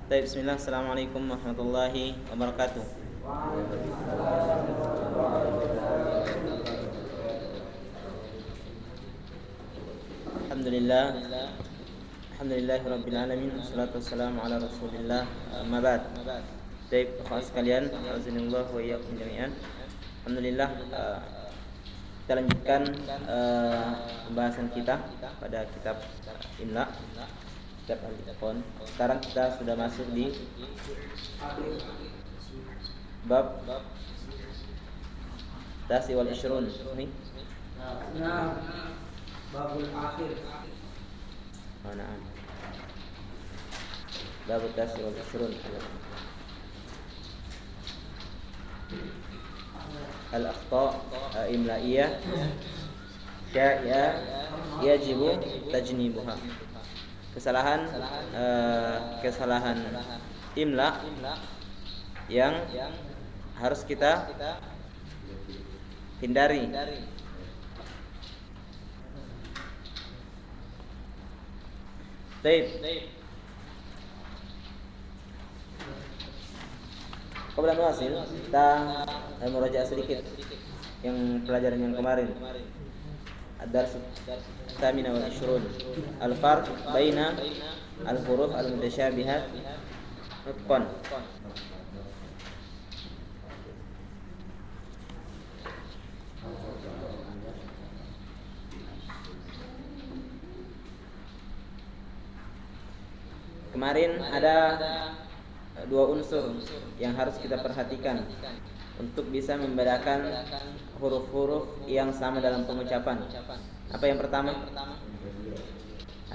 Baik, bismillah. Assalamualaikum warahmatullahi wabarakatuh. Alhamdulillah. Alhamdulillahirabbil alamin. Wassalatu wassalamu ala Rasulillah. Amma ba'd. Baik, ikhwan sekalian, azanillah wa iyyakum jami'an. Alhamdulillah, kita lanjutkan pembahasan kita pada kitab Imla, kitab Al-Itqan. Sekarang kita sudah masuk di bab Tasi wal Ishrun. Ini babul akhir. na'am. Bab Tasi wal Ishrun. Al-akhta' imla'iyah syai'a yajibu tajnibuha. Kesalahan imla yang harus kita hindari. Baik. Qabla nuwasil, kita murajaah sedikit yang pelajaran yang kemarin. Ad-dars Thamina wal Ishrun, al-farq baina al-huruf al-mutasyabihat nutqan. Kemarin ada dua unsur yang harus kita perhatikan untuk bisa membedakan huruf-huruf yang sama dalam pengucapan. Apa yang pertama?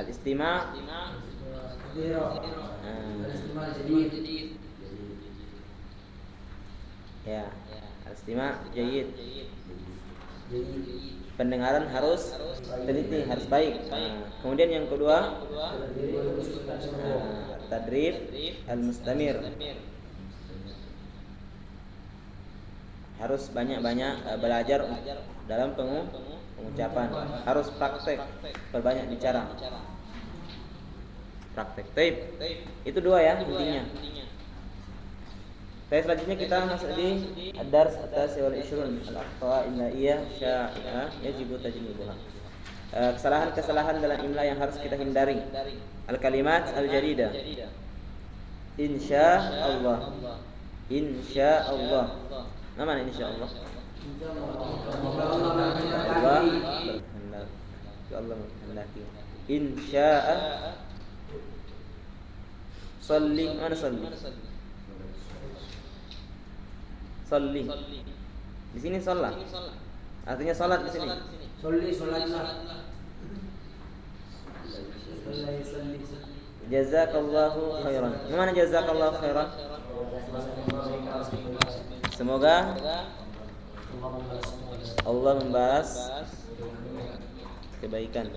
Al-istima'. Ya, al-istima' jayyid. Pendengaran harus teliti, harus baik. Kemudian yang kedua, tadrib al-mustamir. Harus banyak-banyak belajar dalam pengucapan. Harus praktek, perbanyak bicara. Praktek. Taib. Itu dua ya intinya. Selanjutnya kita masuk di ad-dars at-tasi wal ishrun, al-akhta' imla'iyah syai'ah yajibu tajnibuha. Kesalahan-kesalahan dalam imla yang harus kita hindari. Al-kalimat al-jadidah. Insyaallah. Insyaallah. Mana insyaallah? Allah berkehendak. Allah berkehendaki. Insya'a. Salli, mana salli? Salli. Di sini salat. Artinya salat di sini. Salli salatlah. Jazakallahu khairan. Mana jazakallahu khairan? Semoga Allah membalas kebaikan.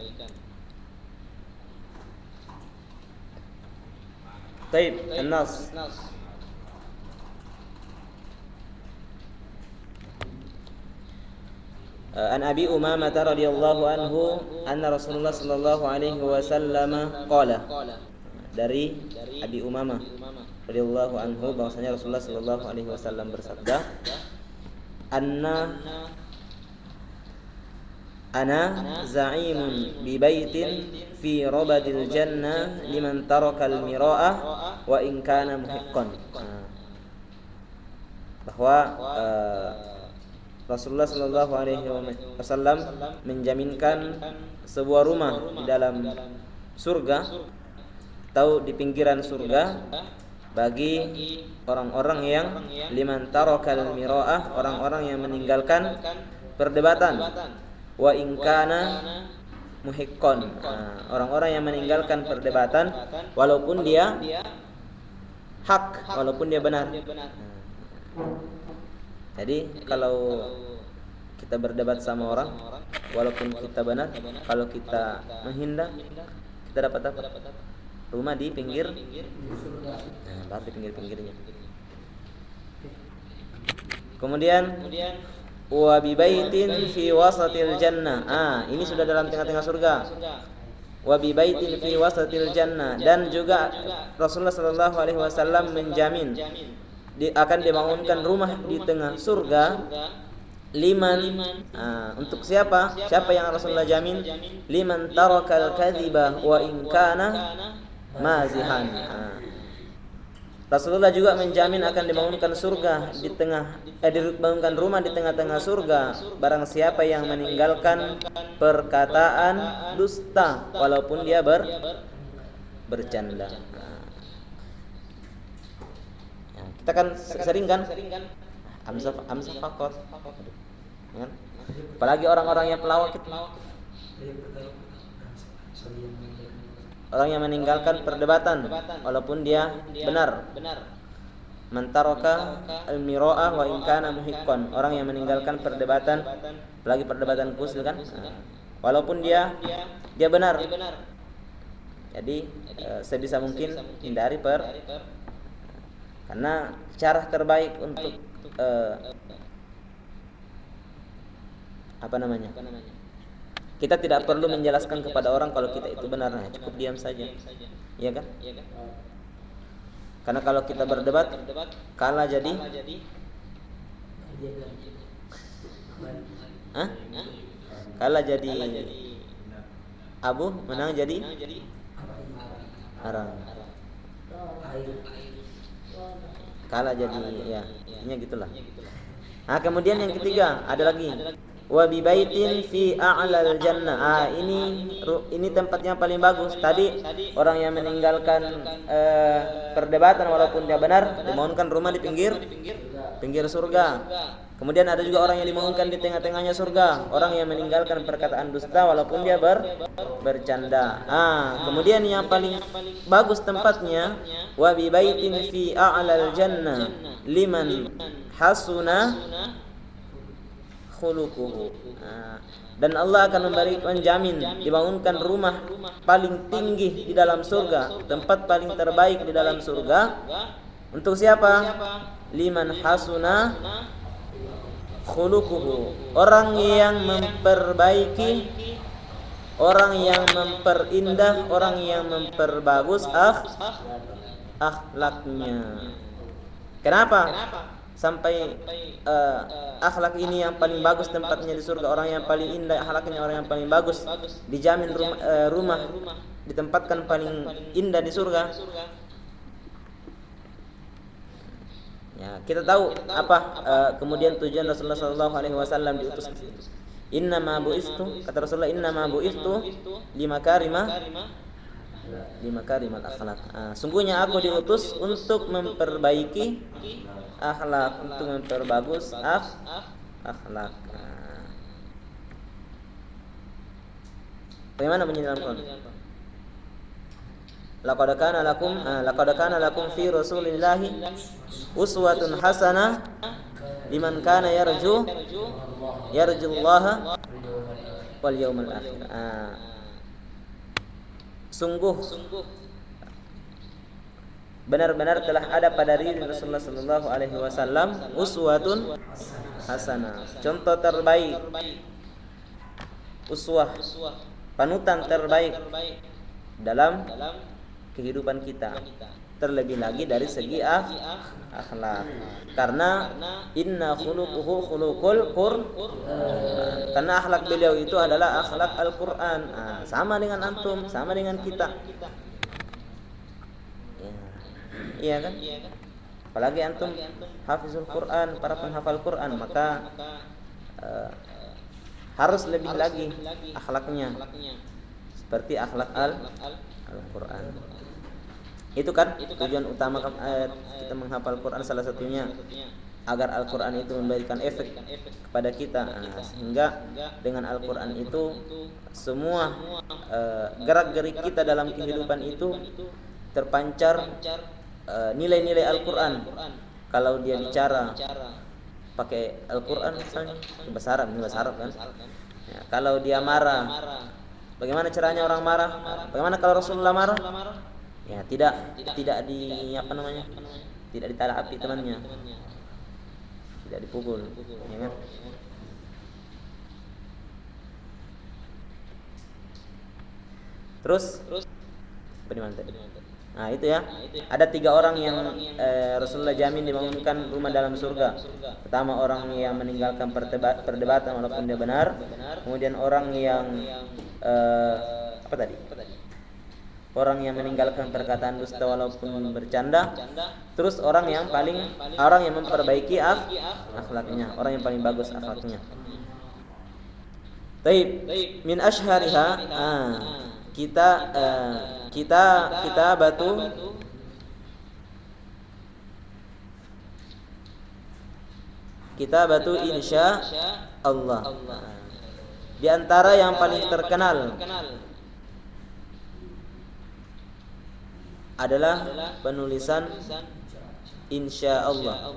Taib, an-nas. An Abi Umamah radhiyallahu anhu anna Rasulullah sallallahu alaihi wasallam qala. Dari Abi Umamah radhiyallahu anhu bahwasanya Rasulullah sallallahu alaihi wasallam bersabda, ana za'imun bi baitin fi rabadil jannah liman taraka al-mira'ah wa in kana muhiqqan. Bahwa Rasulullah sallallahu alaihi wasallam menjaminkan sebuah rumah di dalam surga atau di pinggiran surga bagi orang-orang yang liman tarakal mira'ah, orang-orang yang meninggalkan perdebatan, wa in kana muhiqqan, orang-orang yang meninggalkan perdebatan walaupun dia hak, walaupun dia benar. Jadi kalau kita berdebat sama orang, walaupun kita benar, kalau kita menghindar, kita dapat apa? Rumah di pinggir, baru di pinggir-pinggirnya. Kemudian wa bi baitin fi wasatil jannah. Ini sudah dalam tengah-tengah surga. wa bi baitin fi wasatil jannah, dan juga Rasulullah sallallahu alaihi wasallam menjamin akan dibangunkan rumah di tengah surga liman, untuk siapa yang Rasulullah jamin, liman tarakal kadhiba wa in kana mazihan. Rasulullah juga menjamin akan dibangunkan surga di tengah dibangunkan rumah di tengah-tengah surga barang siapa yang meninggalkan perkataan dusta walaupun dia bercanda. Kita kan sering kan amsa fakot, kan? Apalagi orang-orang yang pelawak itu, orang yang meninggalkan perdebatan walaupun dia benar. Man taraka al-mira'ah wa in kana muhiqqan, orang yang meninggalkan perdebatan, apalagi perdebatan kusil kan, walaupun dia benar. Jadi sebisa mungkin hindari karena cara terbaik untuk kita tidak perlu menjelaskan kepada orang kalau kita itu benar, cukup diam saja, iya kan? Karena kalau kita berdebat kalah jadi kalah jadi abu, menang jadi arang. Kalah jadi ya, intinya gitulah. Kemudian yang ketiga ada lagi wa bi baitin fi a'lal jannah. Ini tempatnya paling bagus. Tadi orang yang meninggalkan perdebatan walaupun dia benar dibangunkan rumah di pinggir surga. Kemudian ada juga orang yang dibangunkan di tengah-tengahnya surga, orang yang meninggalkan perkataan dusta walaupun dia bercanda. Kemudian yang paling bagus tempatnya wa bi baitin fi a'lal jannah liman hasuna khuluquhu. Dan Allah akan menjamin dibangunkan rumah paling tinggi di dalam surga, tempat paling terbaik di dalam surga. Untuk siapa? Liman hasuna khuluquhu, orang yang memperbaiki, orang yang memperindah, orang yang memperbagus akhlaknya. Kenapa? Sampai akhlak ini yang paling bagus tempatnya di surga, orang yang paling indah akhlaknya, orang yang paling bagus, dijamin rumah ditempatkan paling indah di surga. Ya, kita tahu apa kemudian tujuan Rasulullah sallallahu alaihi wasallam diutus. Inna ma bu'istu, kata Rasulullah, inna ma bu'istu limakarimal akhlak. Sungguhnya aku diutus untuk memperbaiki akhlak, untuk memperbagus akhlak. Bagaimana bunyi dalam Quran? Laqad kana lakum fi Rasulillahi uswatun hasanah liman kana yarjullaha wal yawmal akhir. Sungguh benar-benar telah ada pada diri Rasulullah sallallahu alaihi wasallam uswatun hasanah, contoh terbaik, uswah, panutan terbaik dalam kehidupan kita, terlebih lagi dari segi akhlak. Karena inna khuluquhu khuluqul Qur'an, karena akhlak beliau itu adalah akhlak Al-Qur'an. Sama dengan antum, sama dengan kita. Iya kan? Apalagi antum hafizul Quran, para penghafal Quran, maka harus lebih lagi akhlaknya seperti akhlak Al-Quran. Itu kan tujuan utama kita menghafal Quran, salah satunya agar Al-Quran itu memberikan efek kepada kita, sehingga dengan Al-Quran itu semua gerak-gerik kita dalam kehidupan itu terpancar nilai-nilai Al-Quran. Kalau dia bicara pakai Al-Quran misalnya, bahasa Arab kan. Ya, kalau dia marah, bagaimana caranya orang marah? Bagaimana kalau Rasulullah marah? Ya, tidak tidak ditalapi temannya, tidak dipukul, ya kan? Terus bagaimana tadi? Nah itu ya, ada 3 orang yang Rasulullah jamin dibangunkan rumah dalam surga. Pertama, orang yang meninggalkan perdebatan walaupun dia benar. Kemudian orang yang apa tadi? Orang yang meninggalkan perkataan dusta walaupun bercanda. Terus orang yang memperbaiki akhlaknya, orang yang paling bagus akhlaknya. Taib min ashhariha kita batu insya Allah. Di antara yang paling terkenal adalah penulisan insya Allah.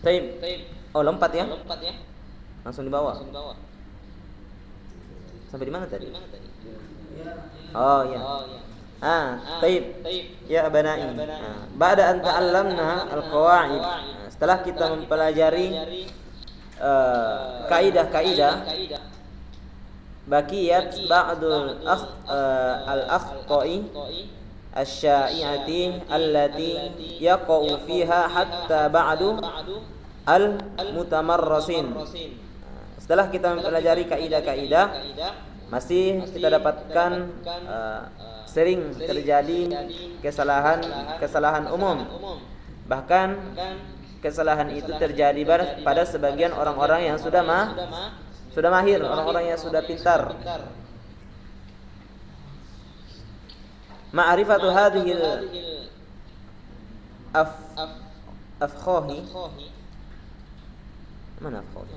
Taib. Oh, lompat ya? Langsung di bawah. Sampai di mana tadi? Oh ya. Taib. Ya abanai. Ba'da an ta'allamna al-qawaid. Setelah kita mempelajari kaidah-kaidah, baqiyat ba'dul al-akhta'i asy-sya'i'ati allati yaqa'u fiha hatta ba'du al-mutamarrasin. Setelah kita mempelajari kaidah-kaidah, masih kita dapatkan sering terjadi kesalahan umum. Bahkan kesalahan itu terjadi pada sebagian orang-orang yang sudah mahir, orang-orang yang sudah pintar. Ma'rifatu hadhil afkhahi. Mana afkhahi?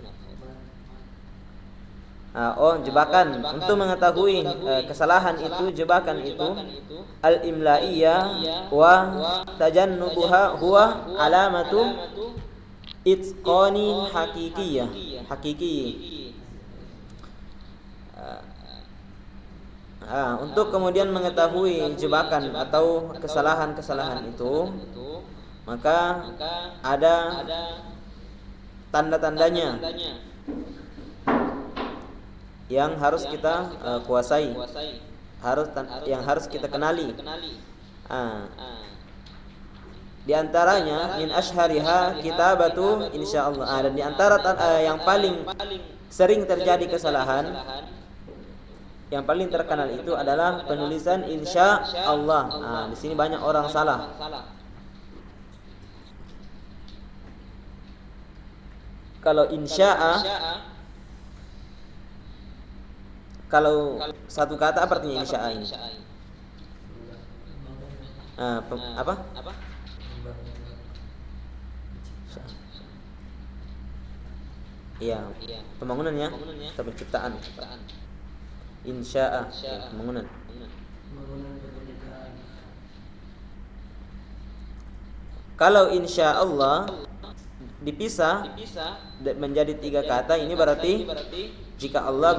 Jebakan. Untuk mengetahui kesalahan itu, jebakan itu, al-imla'iyah wa tajannubuha huwa alamatu itqani hakiki. Untuk kemudian mengetahui jebakan atau kesalahan-kesalahan itu, maka ada tanda-tandanya yang harus kita kuasai, yang harus kita kenali. Di antaranya min ashhariha kitabatu insyaallah. Dan di antara yang paling sering terjadi kesalahan, yang paling terkenal itu adalah penulisan insya Allah. Di sini banyak orang salah. Kalau insya'a, kalau satu kata apa artinya insya'a ini? Apa? Iya, pembangunan ya, atau penciptaan. Insya'a, pembangunan. Kalau insya Allah dipisah menjadi 3 kata, ini berarti jika Allah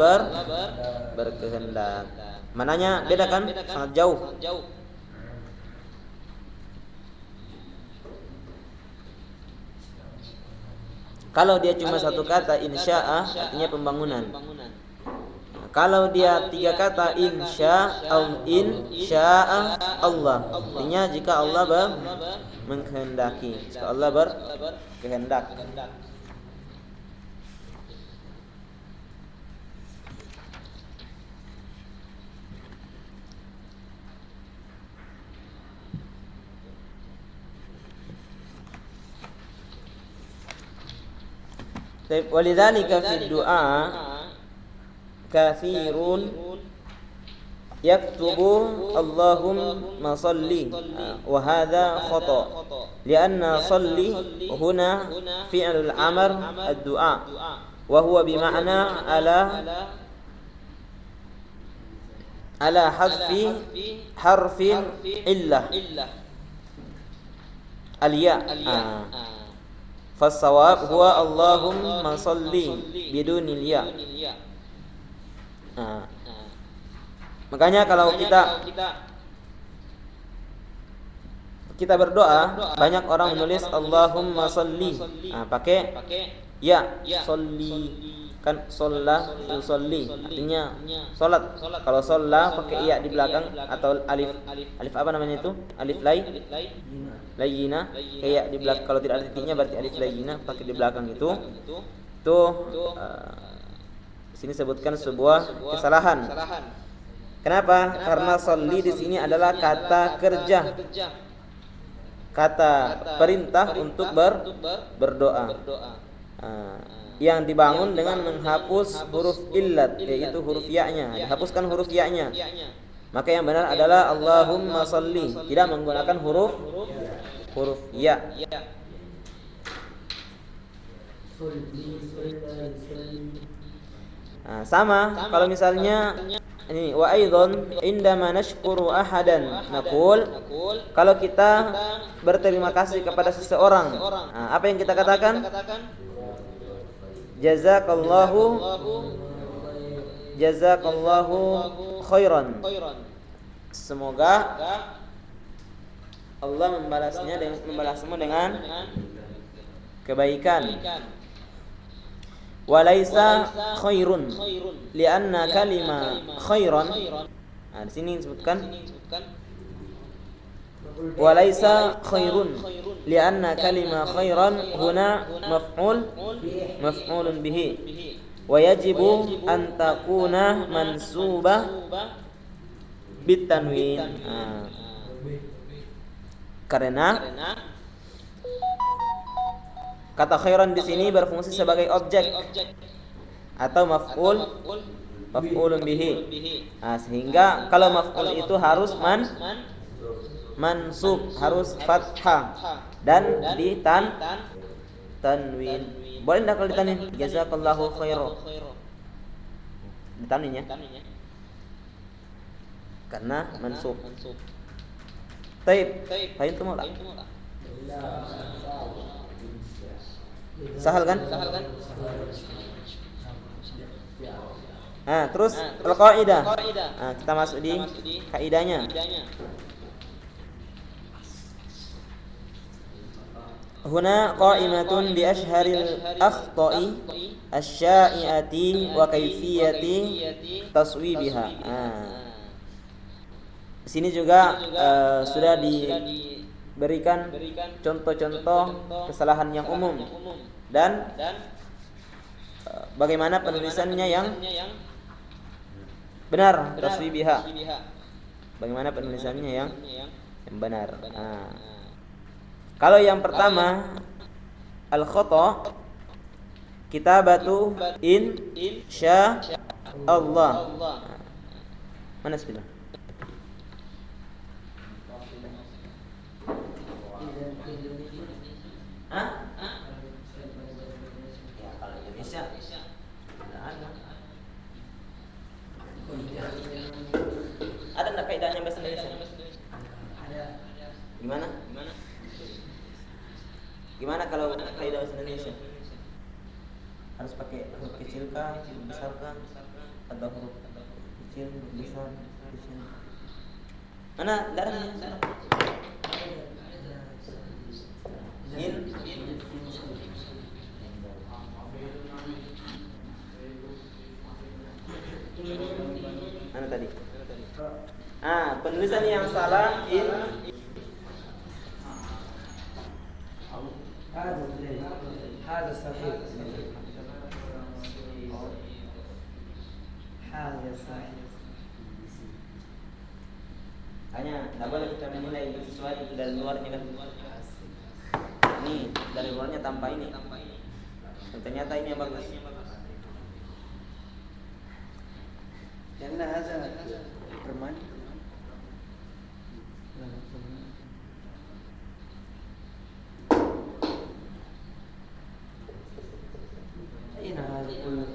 berkehendak. Mananya beda kan? Sangat jauh. Kalau dia cuma satu kata insya'a, artinya pembangunan. Kalau dia 3 kata insya'a Allah, artinya jika Allah menghendaki, jika Allah berkehendak. Walidzalika fi du'a katsirun yaktubu Allahumma salli wa hadha khata lianna salli huna fi'lul amr ad-du'a wa huwa bima'na ala hadfi harfin illah. Al-ya. Fas-shawab huwa Allahumma shalli bidunil ya. Makanya kalau kita berdoa, banyak orang menulis Allahumma shalli. Pakai ya, sholli. Kan sholla yusolli artinya salat. Kalau sholla pakai ya di belakang atau alif apa namanya itu? Alif layyina kayak di belakang. Kalau tidak ada titiknya berarti alif layyina pakai di belakang itu. Di sini sebutkan sebuah kesalahan. Kenapa? Karena sholli di sini adalah kata kerja. Kata perintah untuk berdoa. Yang dibangun dengan menghapus huruf illat, yaitu huruf ya-nya. Dihapuskan huruf ya-nya. Maka yang benar adalah Allahumma shalli, tidak menggunakan huruf ya. Sama kalau misalnya ini wa aidan indama nashkuru ahadan naqul, kalau kita berterima kasih kepada seseorang, apa yang kita katakan? Jazakallahu khairan. Semoga Allah membalasmu dengan kebaikan. Walaisa khairun lianna kalima khairan. Di sini disebutkan walaisa khairun lianna kalima khairan huna maf'ulun bihi wa yajibu an takuna mansubah bitanwin. Karena kata khairan di sini berfungsi sebagai objek atau maf'ulun bihi. Sehingga kalau maf'ul itu harus mansub, harus fathah dan tanwin. Boleh enggak kalau ditanwin? Jazakallahu khairan. Ditanwin ya. Karena mansub. Taib. Fahim lah. Sahal kan? Terus al-qaidah. Kita masuk di kaidahnya. Huna qa'imatun bi ashharil akhta'i asy-sya'i'ati wa kaifiyati taswibiha. Di sini juga sudah diberikan contoh-contoh kesalahan yang umum dan bagaimana penulisannya yang benar, taswibiha. Bagaimana penulisannya yang benar. Kalau yang pertama al-khata, kitabatu insya Allah. Mana sebenarnya? Ya, kalau Indonesia tidak ada. Ada enggak kaidahnya bahasa Indonesia? Ada. Gimana kalau kaidah bahasa Indonesia? Harus pakai huruf kecil kah, huruf besar kah? Atau huruf kecil, huruf besar, kecil? Mana darahnya? Mana tadi? Penulisan yang salah هذا صحيح هذا صحيح. Hanya tidak boleh kita menilai sesuatu itu dari luarnya kan. Ini dari luarnya tanpa ini. Dan ternyata ini yang bagus. Karena هذا perman. Ini هذا كله.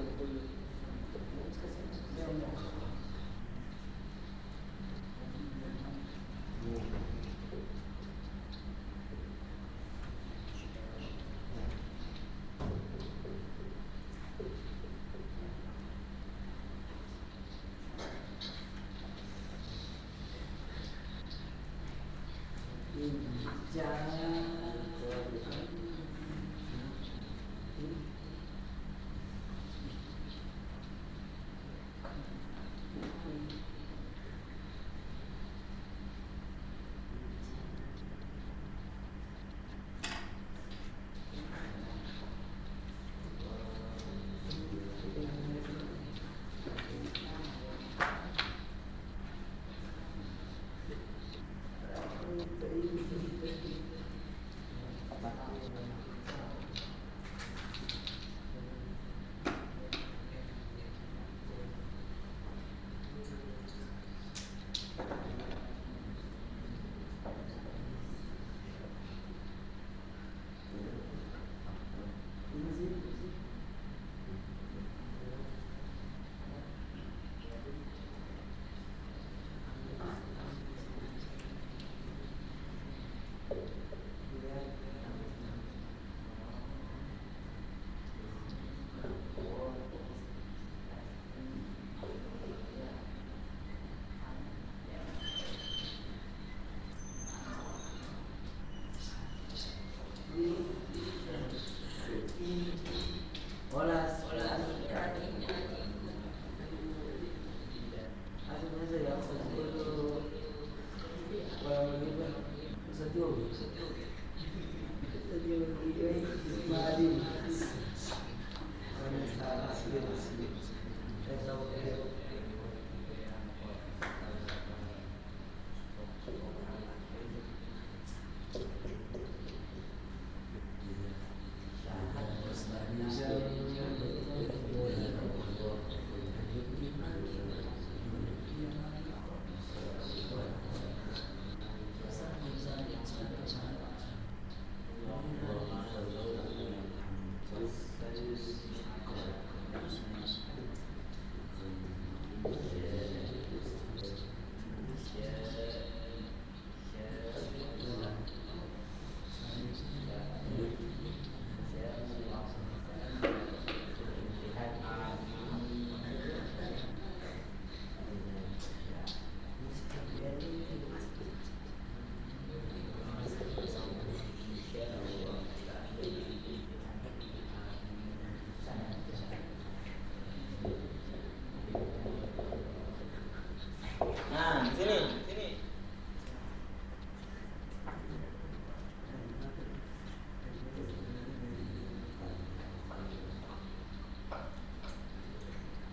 Nah, sini.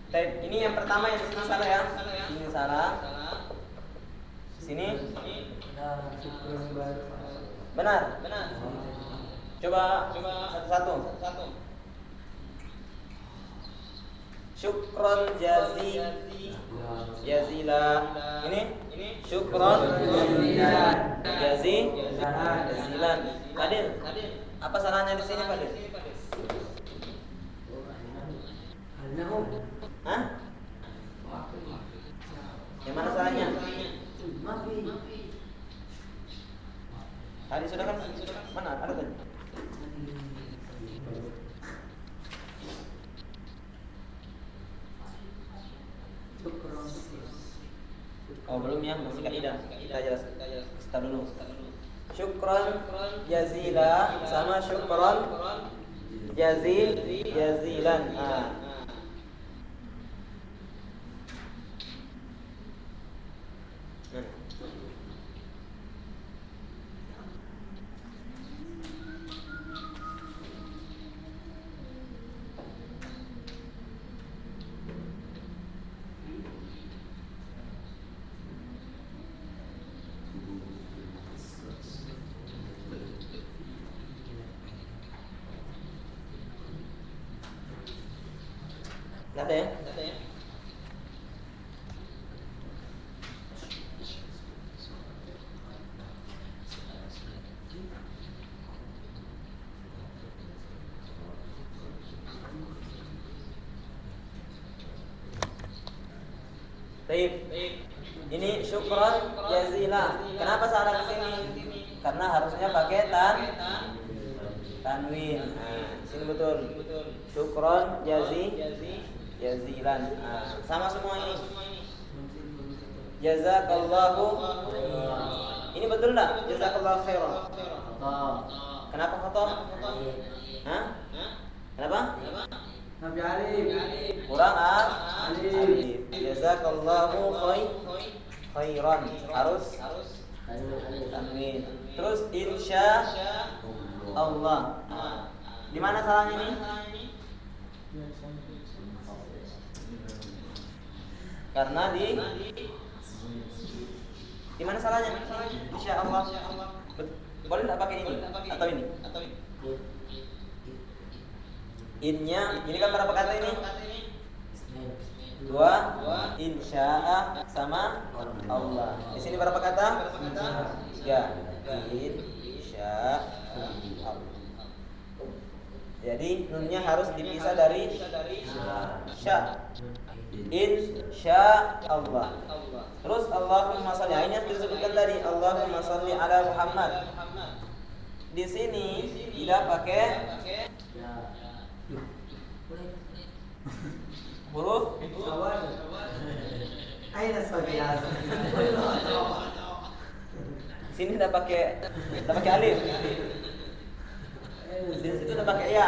Baik, ini yang pertama yang di sini salah ya. Sini salah. Sini. Benar. Coba satu-satu. Syukron jazila. Ini syukron jazilan. Fadil, apa salahnya di sini, Fadil? Hah? Yang mana salahnya? Tadi sudah kan? Mana? Ada tadi? Oh belum ya, masih kaidah. Kita jelas. Start dulu. Syukron jazila sama syukron jazilan. Ada ya? Baik. Ini syukron jazila. Kenapa salah di sini? Karena harusnya pakai tanwin. Nah, sini betul. Syukron jazilan. Sama semua ini. Jazakallahu Ini betul enggak? Jazakallahu khairan. Kenapa khata? Hah? Kenapa? Nabi Alif. Kurang alif. Jazakallahu khairan. Harus tanwin. Terus insya Allah. Di mana salahnya ini? Karena di mana salahnya? Insya Allah. Boleh enggak pakai ini atau ini? Innya, ini kan berapa kata ini? 2. Insya'a sama Allah. Di sini berapa kata? 3. Insya Allah. Jadi nunnya harus dipisah dari sya. Insya Allah. Terus Allahumma sholli. Ini yang disebutkan tadi. Allahumma sholli ala Muhammad. Di sini tidak pakai huruf Aina sabiya. sini tidak pakai alif. Di situ tidak pakai ya.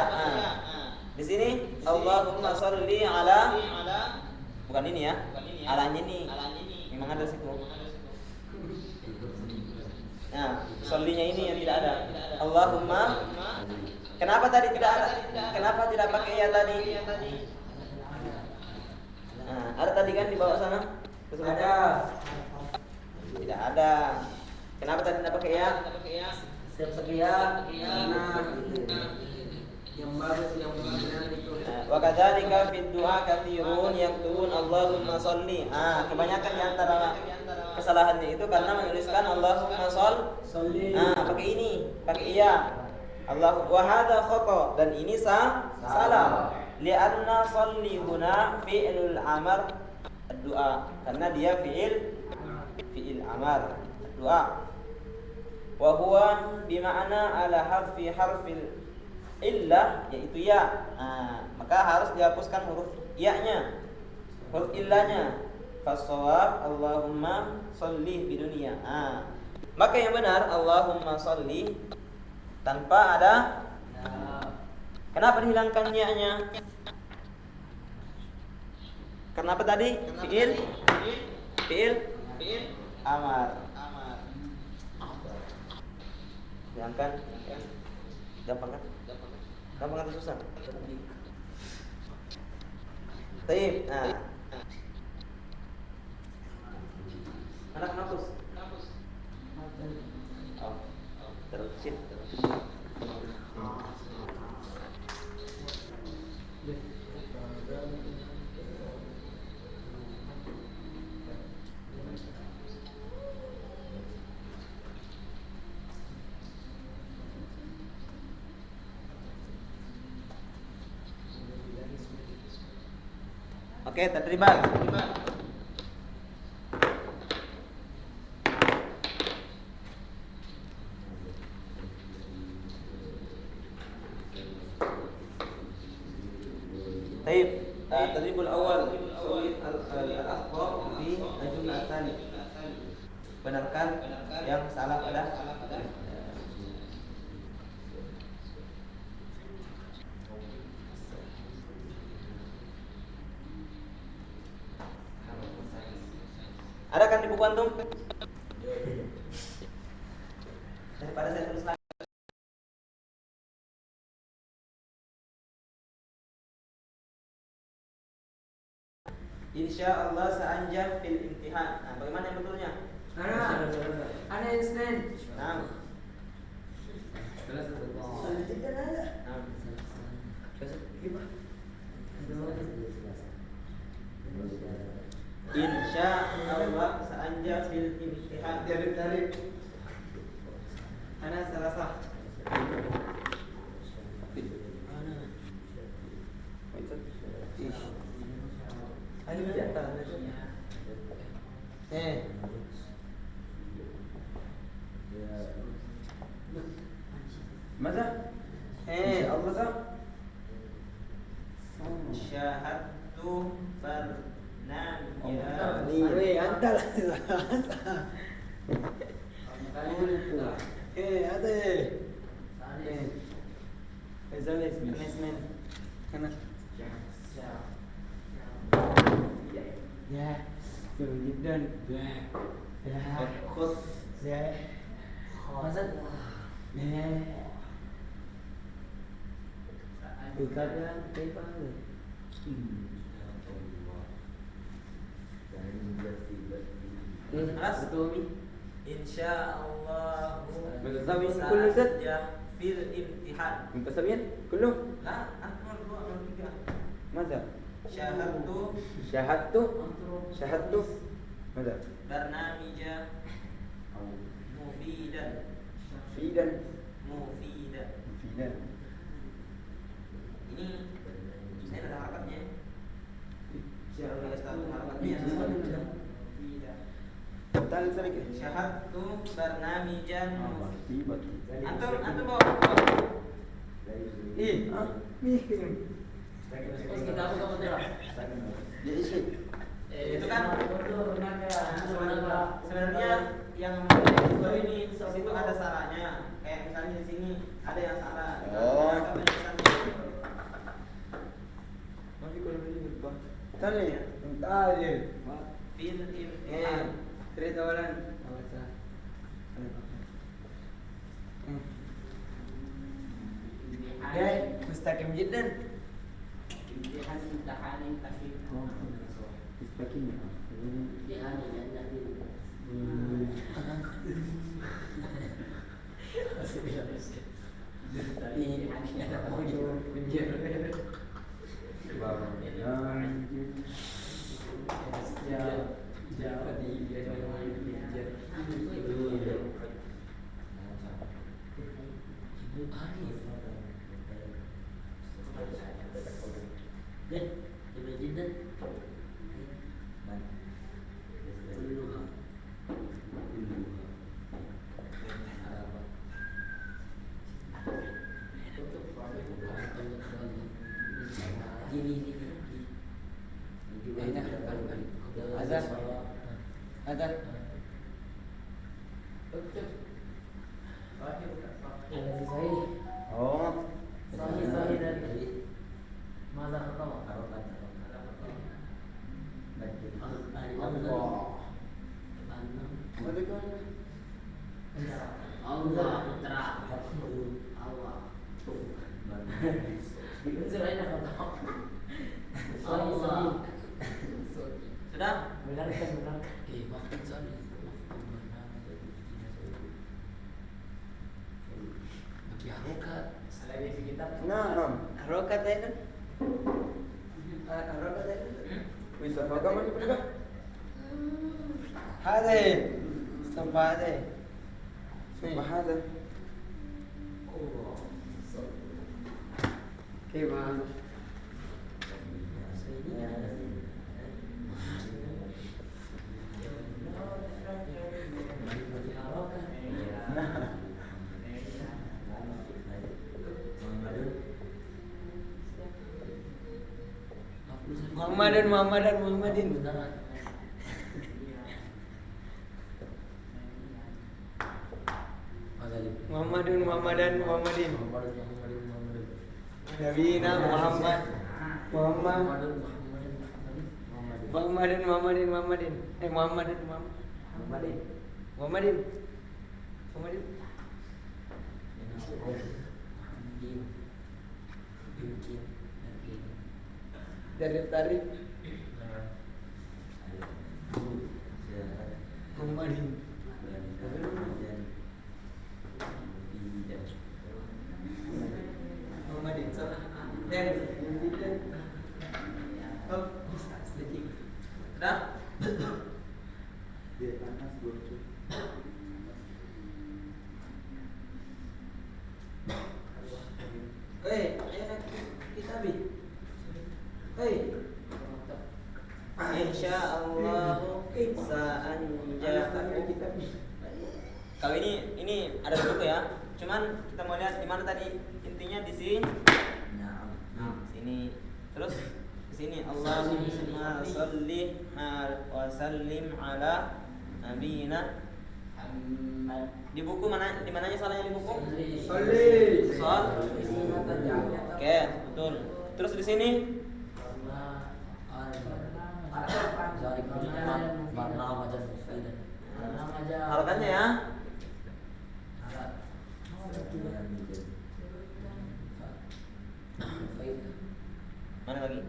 Di sini Allahumma sholli ala, bukan ini ya. Alanya ini memang ada situ. Nah, shollinya ini yang tidak ada. Allahumma. Kenapa tadi tidak ada? Kenapa tidak pakai ya tadi? Nah, ada tadi kan di bawah sana? Ada. Tidak ada. Kenapa tadi tidak pakai ya? Sepertinya yang bagus yang benar itu. Wa kadzalika fid du'a katsirun yaktubun Allahumma sholli. Kebanyakan di antara kesalahannya itu karena menuliskan Allahumma Sholli. Pakai ini, pakai iya. Allah wa hadza khata, dan ini salah. Li'anna sholli huna fi'lul amr ad-du'a, karena dia fi'il amr ad-du'a. Wa huwa bima'na ala harfil illah, yaitu ya. Maka harus dihapuskan huruf ya-nya, huruf illahnya. Fashawab Allahumma sholli bidunya. Maka yang benar Allahumma sholli tanpa ada. Kenapa dihilangkan ya-nya? Kenapa tadi? Fi'il amar. Hilangkan. Gampang kan? Gampang atau susah? Baik. Anak hapus. Oh, terus sip. Oke, terima. Baik, tadribul awal sulit al-akhbar fi al-jumlah tsani. Benarkan yang salah pada ada kan di buku antum? Daripada saya tulis lagi. Insya Allah seanjang fil imtihan. Bagaimana yang betulnya? Ana instan. Insya Allah seanjang fil imtihan. Tarik. Ana salasa. Masa? Allah sah. Syahadtu Barnamija. Antal. ada. Salis, men. Kana. Ya, jiddan. Ya, Khut. ya. Maksud? Ya. Dikatakan apa? Alas. Betul. Insyaallah. Mutasawiyin kullu zat. Fil imtihan. Mutasawiyin kullu. Lah, nomor 2, nomor 3. Mada? Syahadtu Syahadtu. Mada? barnamija mufidan. Fidan. Mufidan. Fidan. Ini saya ada harapnya. Saya tahu harapnya. Tal sedikit. Syahadtu barnamijan. Tiba. Antum bawa. Ya isi. Itu kan sebenarnya yang membuat ini di situ ada salahnya. Kayak misalnya di sini ada yang salah. Oh. Tali. Tali. Fil imtihan. Cerita orang. Mustaqim jiddan. Azan. Oh. Sahih dari Masa pertama Allah putra Allah Allah Sudah? benarkan bagi harokat Lagi sekitar. Nah, harokat itu. Harokat itu. Bisa fakam mana pun kan? Hada. Sampai hada. Sampai hada. Gimana? Muhammadin. Muhammadin. Nabiyina Muhammadin. Dari tarik Muhammadin. Sudah? Dia panas bocor. Kita bi. Insyaallah kalau ini ada buku ya. Cuman kita mau lihat di mana tadi intinya di sini. Sini. Terus di sini Allahumma shalli wa sallim ala nabiyina Muhammad. Di buku mana? Di mananya salahnya di buku? Solid. Sol. Oke, betul. Terus di sini harakannya ya. Mana lagi?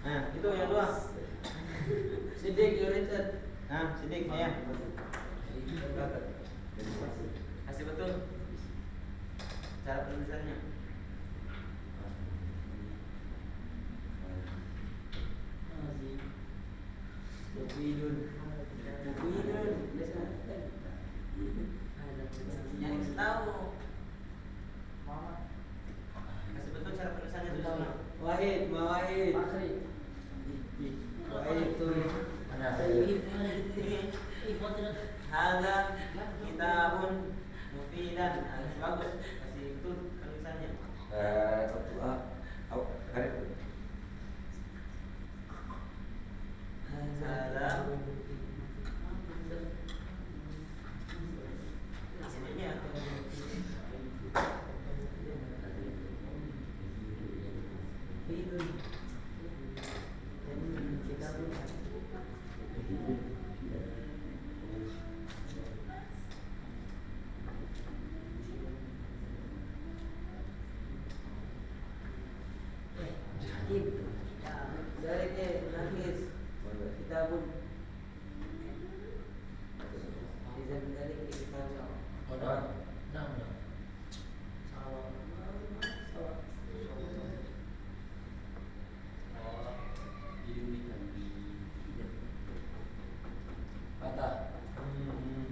Nah, itu yang dua. Sidik Richard. Nah, sidik ya. Kasih betul. Cara penulisannya. Yang kasih tahu. Kasih betul cara penulisannya dulu. Wahid, Mawahid. Wahid tuh. Hadza kitabun mufidan. Bagus. Kasih betul penulisannya. Hadza sininya.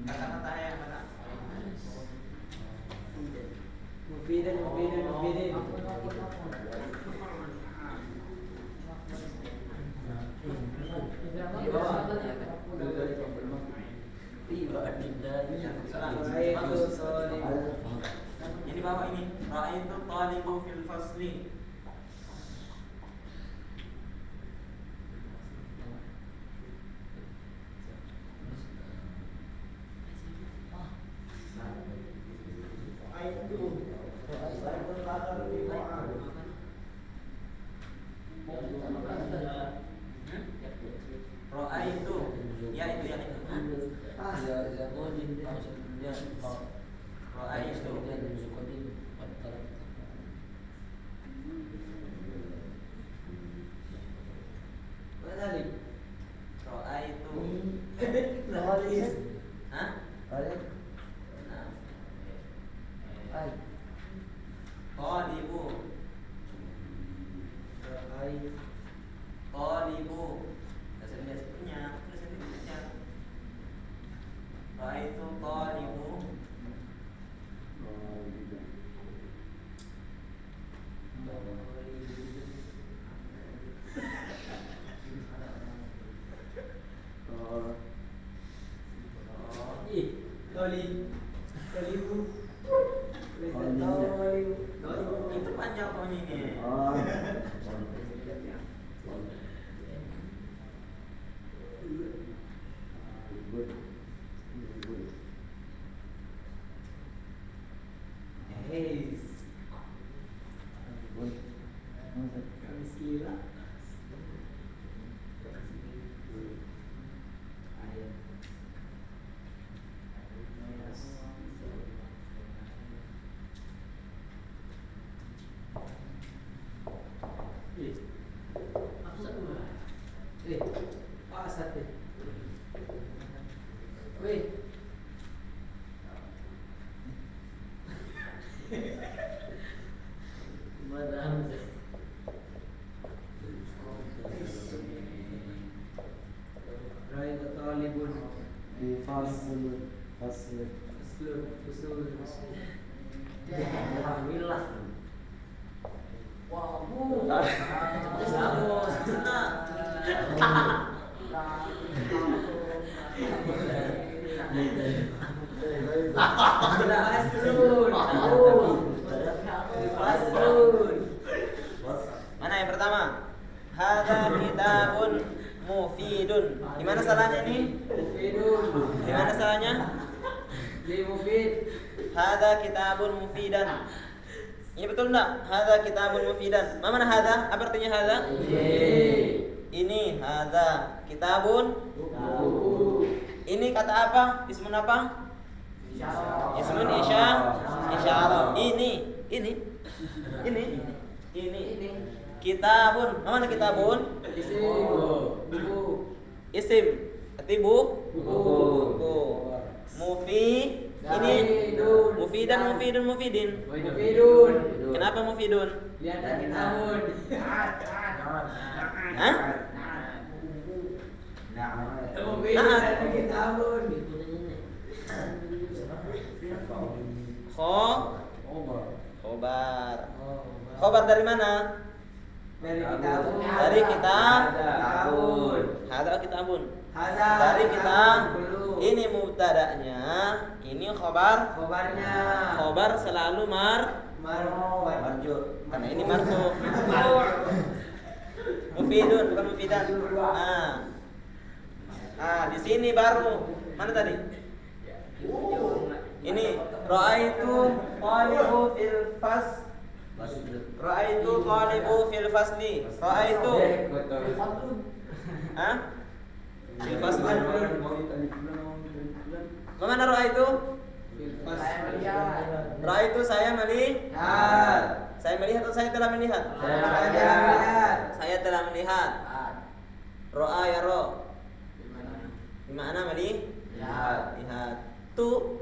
Kata-kata yang mana? Mufidan. Yang di bawah ini, ra'aitu talibu fil fasli. Ra'aitu, ya itu ya itu. Ra'aitu. Ra'aitu. Hah? Nah. Tolibu. Itu panjang pohon ini. Oh. Hey. Kami sila. Pak sate. Weh. Rai talibun. Fasl. Usul. Alhamdulillah. Wah, bu. Mana yang pertama? Hadza kitabun mufidun. Di mana salahnya ini? Di mana salahnya? Hadza kitabun mufidan. Ini betul enggak? Hadza kitabun mufidan. Mana hadza? Apa artinya hadza? Ini hadza kitabun. Ini kata apa? Ismun apa? Ismun isyarah. Ini. Kitabun. Mana kitabun? Isim. Ketibu. Buku. Mufi. Ini mufidin. Kenapa mufidun? Lihat lagi tahun. Hah? Lagi tahun. Khobar. Khobar dari mana? Dari kitabun. Dari kitab. Kitabun. Hadza kitabun. Hadza Dari kitab. kitabun. Ini mubtada'nya, ini khobar. Khobarnya. Khobar selalu marju. Karena ini marfu. Mufidun bukan mufidan. Di sini baru. Mana tadi? Ini ra'aitu talibu fil fas. Ra'aitu talibu fil fasli. Ra'aitu. Fil fasli. Mana ra'aitu? Ra'aitu saya melihat. Saya melihat atau saya telah melihat? Saya telah melihat. Ro'a ya ro. Di mana melihat? Lihat. Tu.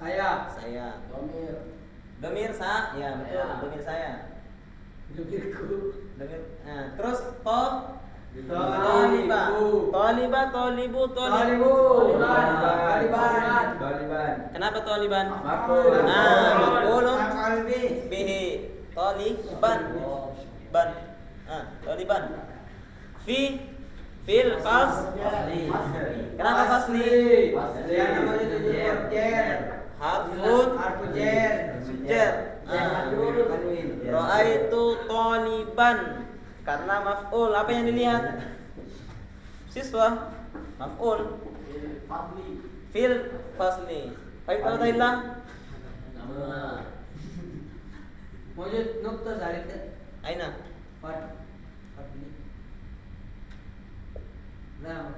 Saya. Domir ya betul. Domir saya. Domir. Terus to. Toliba. Tolibu. Kenapa toliban? Maf'ulun bihi. Toliban. Toliban. Fil Kenapa fasli? Harfun jer. Ra'aitu taliban. Karena maf'ul, apa yang dilihat? Siswa. Maf'ul. Fil fasli. Baik kalau tailah. Mujud nukta zarit. Aina. Fadli. Nah.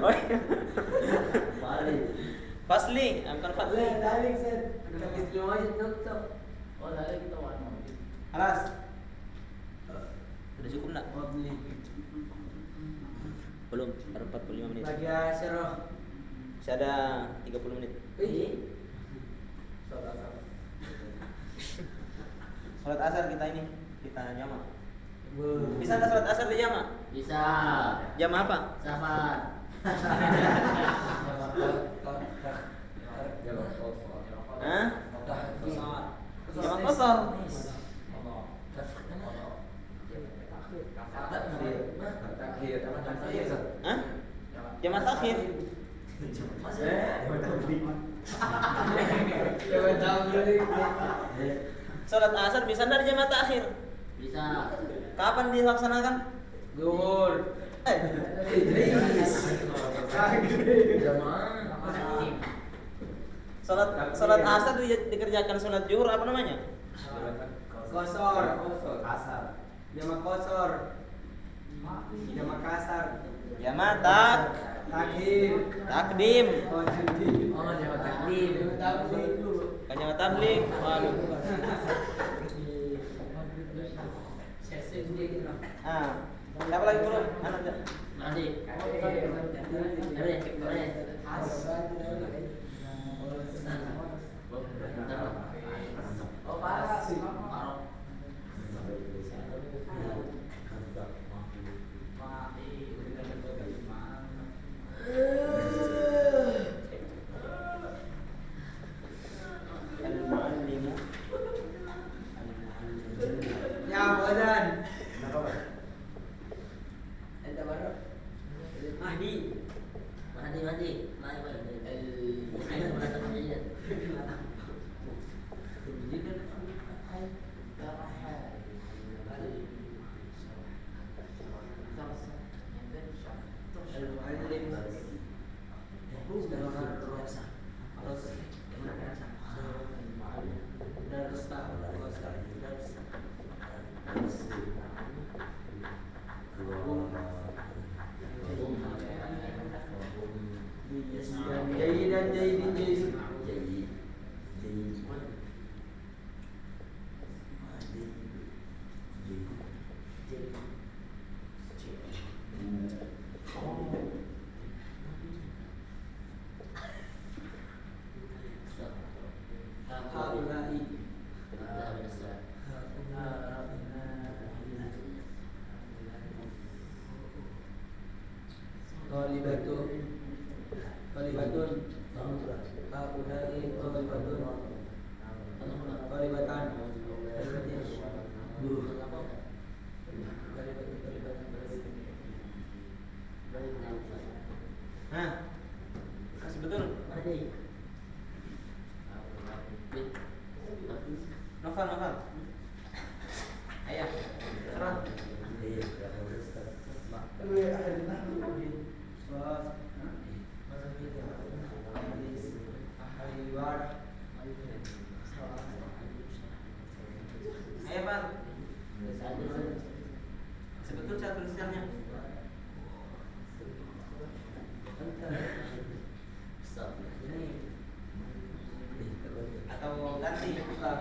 Oh iya. Fasli, bukan Fadli. Dari set. Mujud nukta. Alas. Sudah cukup enggak? Belum, baru 45 menit. Bagi asyarah. Masih ada 30 menit. Salat asar kita jamak. Bisa enggak salat asar di jamak? Bisa. Jam apa? Safar. Hah? Jamak kosor. Hah? Jamaah takhir. Salat asar bisa dari jamaah takhir? Bisa. Kapan dilaksanakan? Zuhur. Salat asar dikerjakan salat zuhur apa namanya? Kosor. Kasar. Jamaah kosor. Jamaah kasar. Jamaah Takdim. takdim. Oh, jamaah takdim. Kan jamaah tabligh. Waduh. Ah, siapa lagi bro? Nanti. Oh, parah sih. Al-muallimu. Ya, Bodan. Ada baru. Mahdi. Nah, masih betul. Novel. Ayah, serang. Ayah Pak. Sebetul cara tulisannya. Atau ganti Ustaz.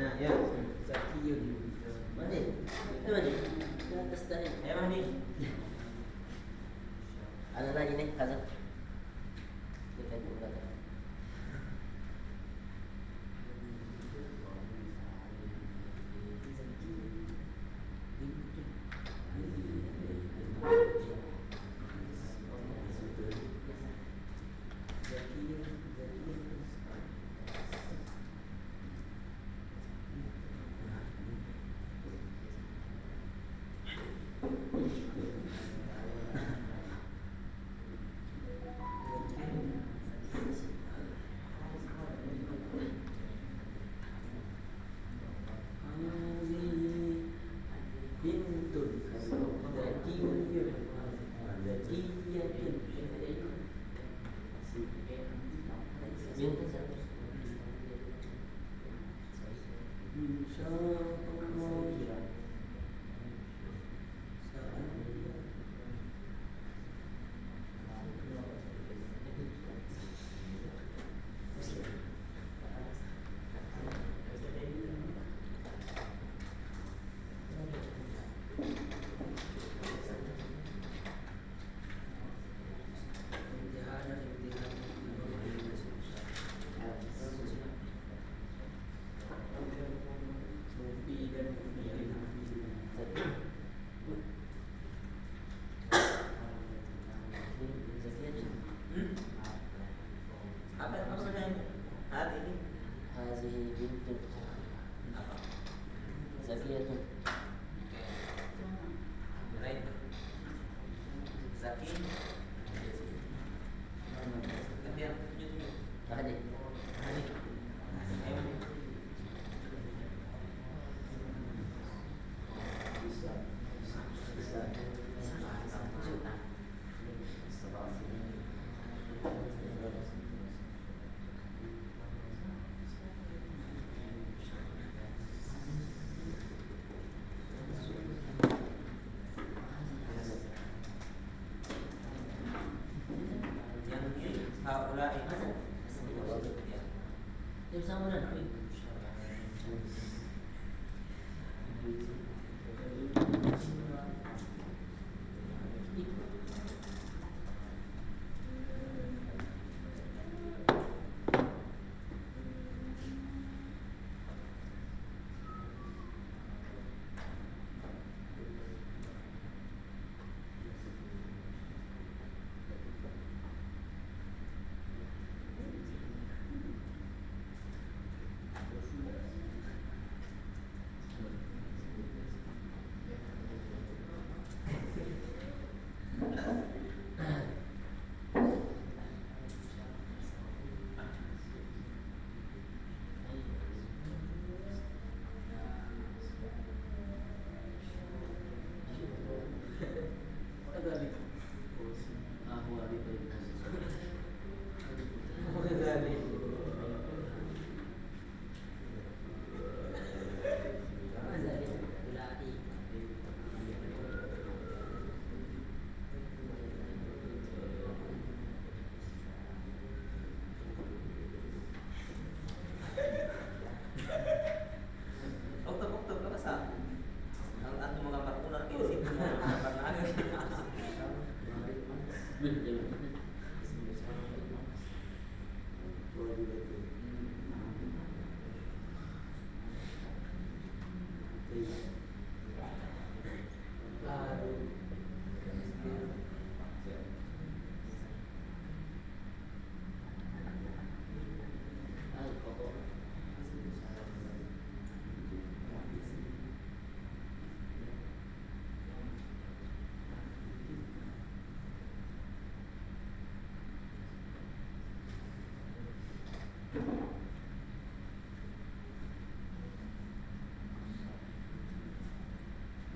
Nah, ya. Ya, Mahdi. Ada lagi nih, kaza.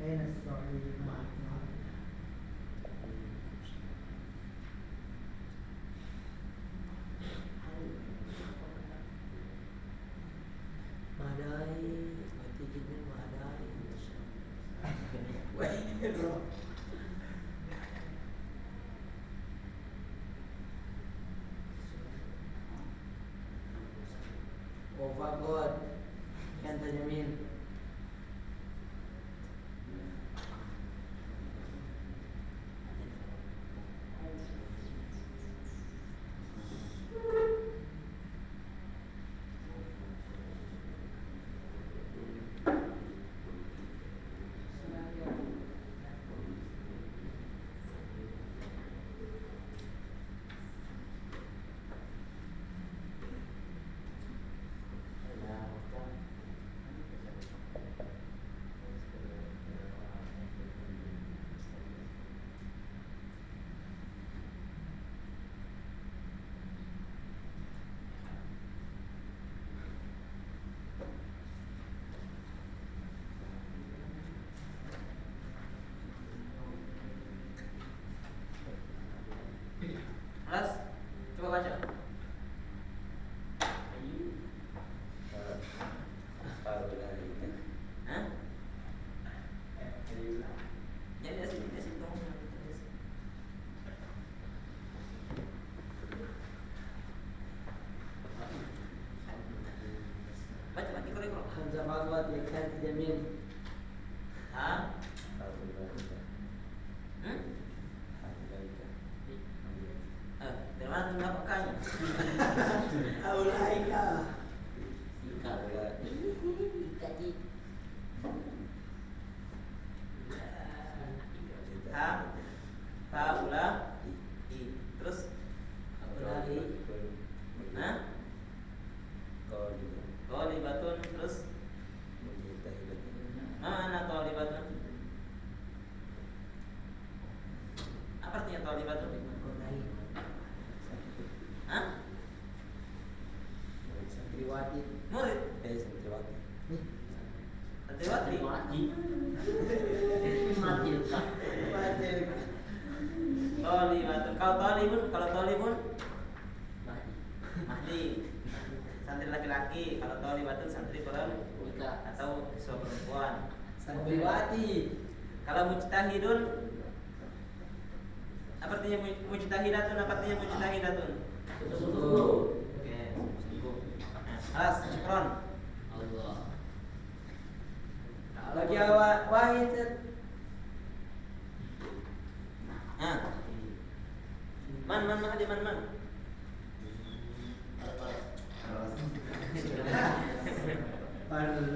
أين السعودية؟ Madai, mati jinin madai. Wait, bro. Oh, Pak God, kan terjamin. Mas, coba baca. Hah? Ya, dia sih tolong. Baca lagi korek. Hamzah Pak God, kan terjamin. Hah? Dari mana tuh mendapatkannya? Aulaika. Haula terus Aulai. nah Tholibatun terus mana Tholibatun? Apa artinya Tholibatun? Aulai. Hah? Santriwati. Murid Santriwati. Tholibatun. Kalau Tholibun Mahdi. Santri laki-laki. Kalau Tholibatun santri perempuan atau siswa perempuan. Santriwati. Kalau mujtahidun apa artinya mujtahidatun? Apa artinya mujtahidatun? Oke, sungguh. Alas, syukron. Allah. Lagi awak wahid. Nah. Man Mahdi man. Panas.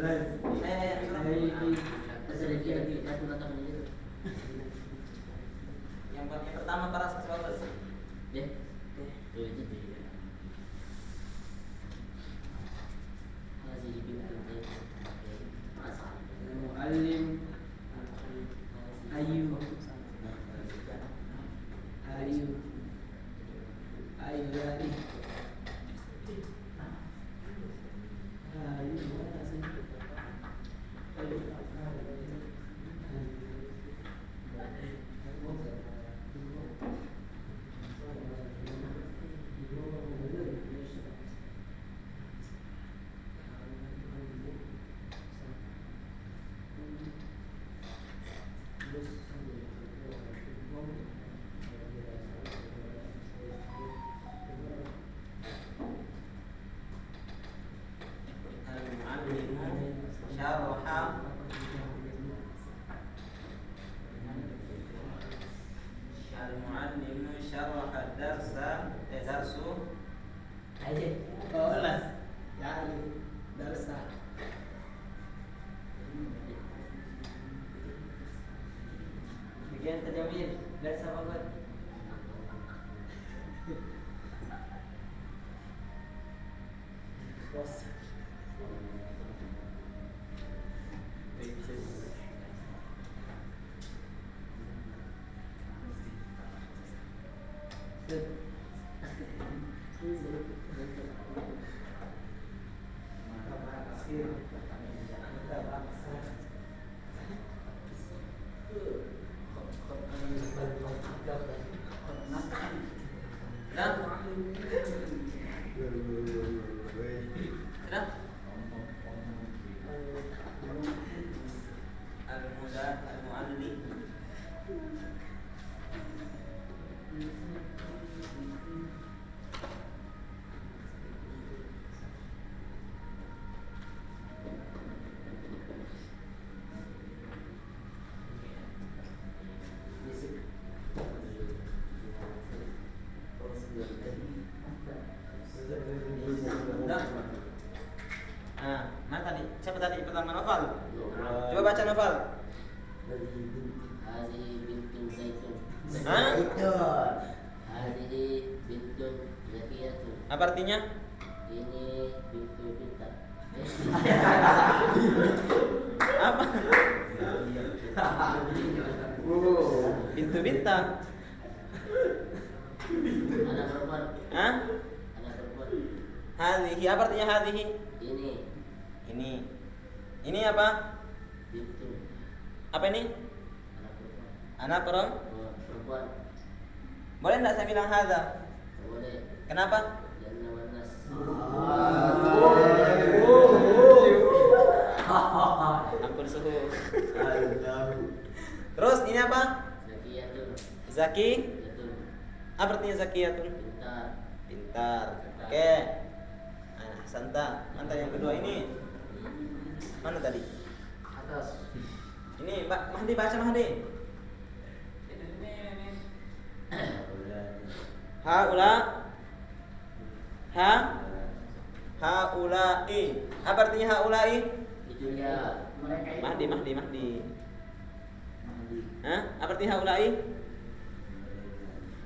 Yang pertama paras kesalahan. Ya. Muallim Ayu dari Al-muallimu syarah darsu aja kelas yani darsa bagian terjamin darsa banget bos tadi? Siapa tadi? Pertama Novel. Coba baca Novel. Hadhihi bintun zaitun. Hah? Hadhihi bintun zakiyatun. Apa artinya? Ini bintu pintar. Apa? Pintu bintang. Anak perempuan. Hah? Anak perempuan. Hadhihi, apa artinya hadhihi? Ini Ini. Ini apa? bintu. Apa ini? Anak perempuan. Anak Perempuan. Boleh enggak saya bilang hadza? Boleh. Kenapa? Jangan wanas. Ampun suhu. Terus ini apa? Zakiyatun. Zaki. Betul. Apa artinya zakiyatun? Pintar. Pintar. Oke. Nah, santa. Mantan yang kedua ini. Mana tadi? Atas. Ini Mbak Mahdi, baca Mahdi. Haula. Haulai. Apa artinya haulai? Itu dia. Mereka itu. Mahdi. Hah? Apa artinya haulai?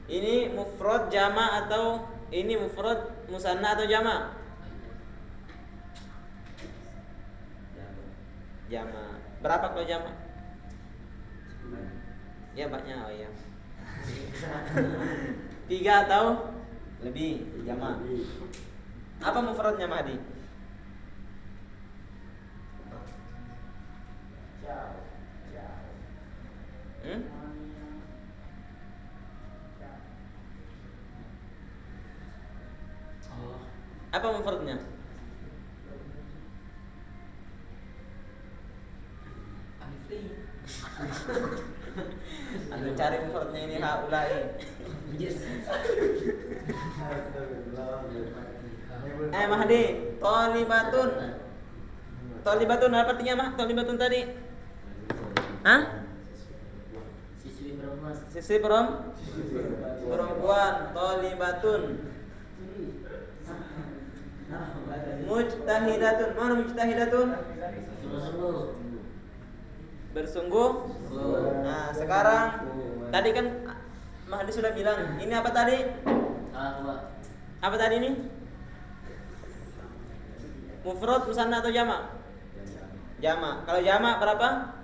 Ini mufrad jama atau ini mufrad musanna atau jama? Jama. Berapa kalau jama? Ya banyak, oh ya. 3 atau lebih jama. Apa mufradnya Mahdi? Hmm? Apa mufradnya? Anu cari mufradnya ini haulai. Mahdi, tolibatun. Tolibatun apa artinya Mah? Tolibatun tadi? Hah? Siswi perempuan. Sisi perempuan, tolibatun. Mujtahidatun. Mana mujtahidatun? Sungguh-sungguh. Bersungguh. Nah, sekarang tadi kan Mahdi sudah bilang, ini apa tadi? Salah. Apa tadi ini? Mufrad, musanna atau jama'? Jama'. Kalau jama' berapa?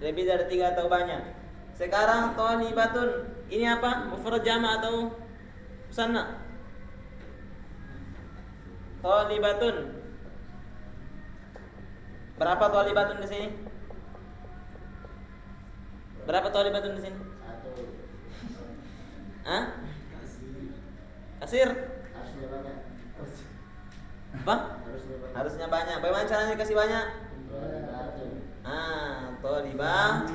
Lebih dari 3 atau banyak. Sekarang thalibatun. Ini apa? Mufrad, jama' atau musanna? Thalibatun. Berapa thalibatun di sini? Berapa thalibatun di sini? 1. Hah? Kasir? Harusnya banyak. Apa? Harusnya banyak. Harusnya banyak. Bagaimana caranya dikasih banyak? Thalibatun. Thalibah.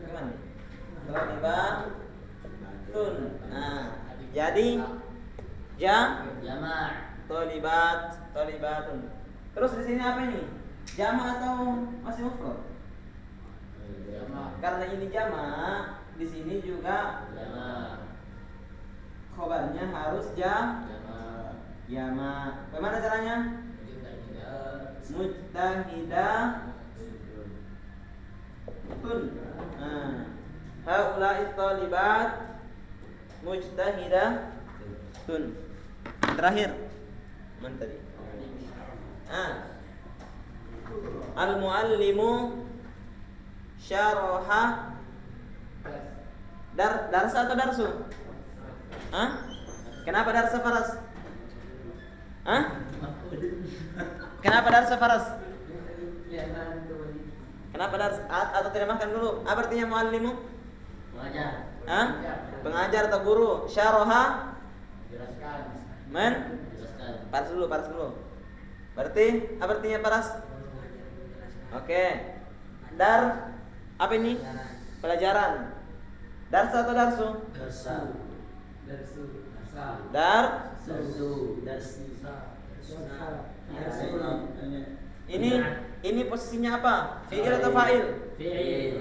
Gimana? Thalibatun. Nah, jadi Jama'. thalibatun. Terus di sini apa ini? Jama' atau masih mufrad? Jama'. Karena ini jama', di sini juga Jama'. khobarnya harus Jama'. jama'. Bagaimana caranya? Mujtahidatun. Nah, haula'i thalibat mujtahidatun. Terakhir. Mana tadi? Al-muallimu syaraha darsa atau darsu? Kenapa darsa Faras? Kenapa darsa Faras? Kenapa darsa atau tidak makan dulu? Apa artinya muallimu? Mengajar. Pengajar atau guru? Syaraha Jelaskan. Jelaskan. Paras dulu. Berarti apa artinya paras? Oke. Apa ini? Pelajaran. Darsa atau darsu? Darsa. Ini posisinya apa? Fi'il atau fa'il? Fi'il.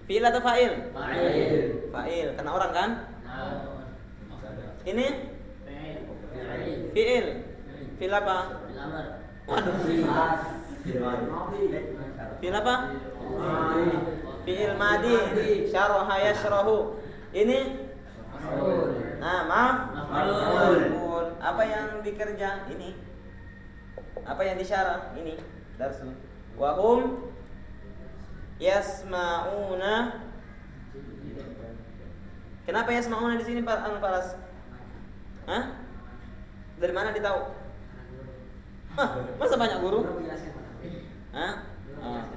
Fi'il atau fa'il? Fa'il. Fa'il, karena orang kan? Nah. Ini fi'il. Fi'il apa? Bil amr. Waduh. Fi'il apa? Fi'il madi. Syaraha yashrahu. Ini nah, maaf. Maf'ul. Apa yang dikerja? Ini. Apa yang disyarah? Ini. Darsul. Wa hum yasma'una. Kenapa yasma'una di sini Pak Anu Paras? Hah? Dari mana ditahu? Hah, masa banyak guru? Hah? Oh.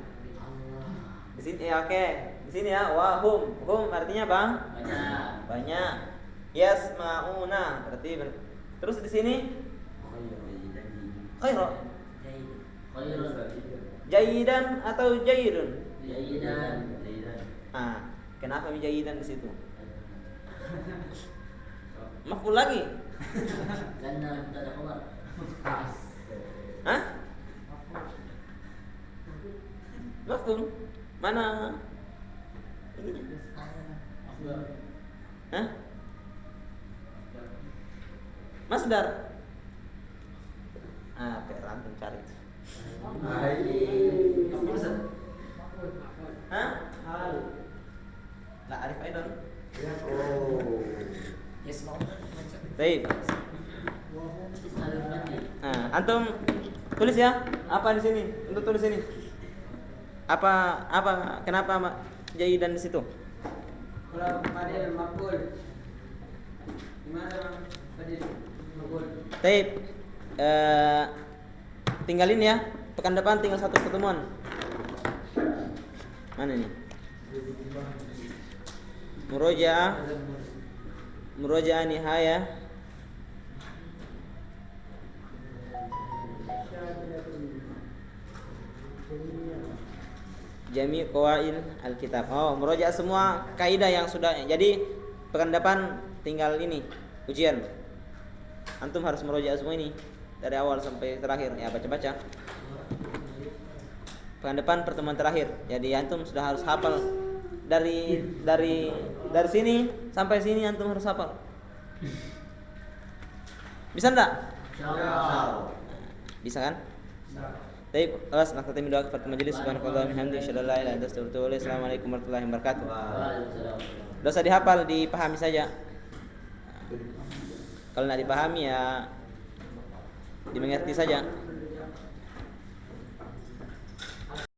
Di sini ya, oke. Di sini ya, wa hum. Hum artinya Bang? Banyak. Banyak. Yasma'una berarti terus di sini khairu. Khairun. Jayidan atau jayidun? Jayidan. Ah, kenapa jayidan di situ? Maf'ul lagi. Karena ada khabar. Hah? Maf'ul. Mana? Ininya. Hah? Masdar. Ah, kayak antum cari. Hah? Hal. La arif aidan. Yes, mau. Baik. Alif mati. Nah, antum tulis ya. Apa di sini? Untuk tulis ini. Apa kenapa jayidan di situ? Kalau Fadil makbul. Gimana Bang? Fadil makbul. Baik. Tinggalin ya. Pekan depan tinggal satu pertemuan. Mana ini? Murojaah nihayah. Jami' qawaid al-kitab. Oh, murojaah semua kaidah yang sudah. Jadi pekan depan tinggal ini ujian. Antum harus murojaah semua ini dari awal sampai terakhir. Ya, baca-baca. Pekan depan pertemuan terakhir. Jadi antum sudah harus hafal dari sini sampai sini antum harus hafal. Bisa enggak? Insyaallah. Bisa kan? Baik, kelas nakhtami doa kepada majelis subhanallahi hamdi asyhadu an la ilaha illa anta astaghfiruka wa atubu ilaik. Assalamualaikum warahmatullahi wabarakatuh. Waalaikumsalam. Dosa dihafal, dipahami saja. Kalau enggak dipahami ya dimengerti saja.